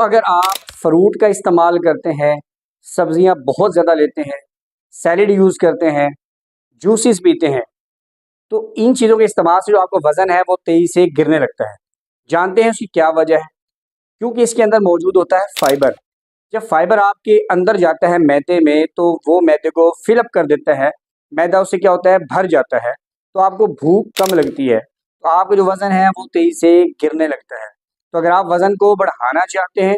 अगर आप फ्रूट का इस्तेमाल करते हैं, सब्जियां बहुत ज़्यादा लेते हैं, सैलेड यूज़ करते हैं, जूसेस पीते हैं, तो इन चीज़ों के इस्तेमाल से जो आपका वज़न है वो तेज़ी से गिरने लगता है। जानते हैं उसकी क्या वजह है? क्योंकि इसके अंदर मौजूद होता है फाइबर। जब फाइबर आपके अंदर जाता है मैदे में, तो वो मैदे को फिल अप कर देता है। मैदा उससे क्या होता है, भर जाता है, तो आपको भूख कम लगती है, तो आपका जो वज़न है वो तेज़ी से गिरने लगता है। तो अगर आप वज़न को बढ़ाना चाहते हैं,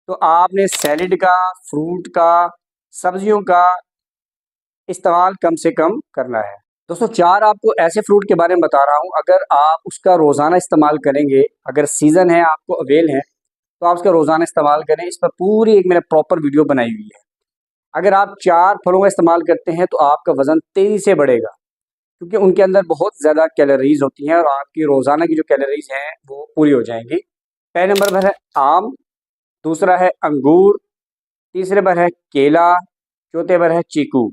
तो आपने सैलेड का, फ्रूट का, सब्जियों का इस्तेमाल कम से कम करना है। दोस्तों 4 आपको ऐसे फ्रूट के बारे में बता रहा हूँ, अगर आप उसका रोज़ाना इस्तेमाल करेंगे, अगर सीज़न है, आपको अवेल है, तो आप उसका रोज़ाना इस्तेमाल करें। इस पर पूरी एक मैंने प्रॉपर वीडियो बनाई हुई है। अगर आप 4 फलों का इस्तेमाल करते हैं, तो आपका वज़न तेज़ी से बढ़ेगा, क्योंकि उनके अंदर बहुत ज़्यादा कैलोरीज़ होती हैं और आपकी रोज़ाना की जो कैलोरीज़ हैं, वो पूरी हो जाएँगी। पहले नंबर पर है आम, दूसरा है अंगूर, तीसरे पर है केला, चौथे पर है चीकू।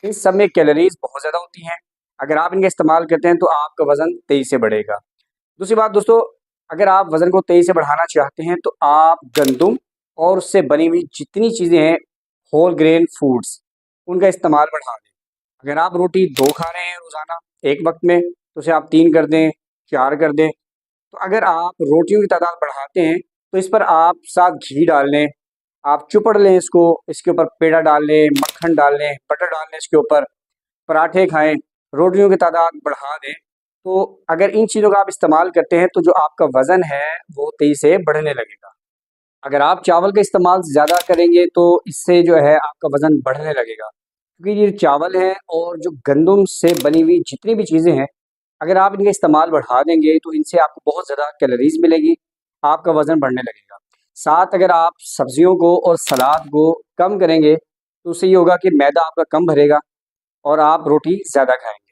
इन सब में कैलोरीज़ बहुत ज़्यादा होती हैं। अगर आप इनका इस्तेमाल करते हैं, तो आपका वज़न तेज़ी से बढ़ेगा। दूसरी बात दोस्तों, अगर आप वज़न को तेज़ी से बढ़ाना चाहते हैं, तो आप गंदम और उससे बनी हुई जितनी चीज़ें हैं, होल ग्रेन फूड्स, उनका इस्तेमाल बढ़ा दें। अगर आप रोटी 2 खा रहे हैं रोज़ाना एक वक़्त में, तो उसे आप 3 कर दें, 4 कर दें। तो अगर आप रोटियों की तादाद बढ़ाते हैं, तो इस पर आप साथ घी डाल लें, आप चुपड़ लें इसको, इसके ऊपर पेड़ा डाल लें, मक्खन डाल लें, बटर डाल लें इसके ऊपर, पराठे खाएँ, रोटियों की तादाद बढ़ा दें। तो अगर इन चीज़ों का आप इस्तेमाल करते हैं, तो जो आपका वज़न है, वो तेज़ी से बढ़ने लगेगा। अगर आप चावल का इस्तेमाल ज़्यादा करेंगे, तो इससे जो है आपका वज़न बढ़ने लगेगा। क्योंकि ये चावल है और जो गंदम से बनी हुई जितनी भी चीज़ें हैं, अगर आप इनका इस्तेमाल बढ़ा देंगे, तो इनसे आपको बहुत ज़्यादा कैलोरीज़ मिलेगी, आपका वज़न बढ़ने लगेगा। साथ अगर आप सब्जियों को और सलाद को कम करेंगे, तो उससे ये होगा कि मैदा आपका कम भरेगा और आप रोटी ज़्यादा खाएँगे।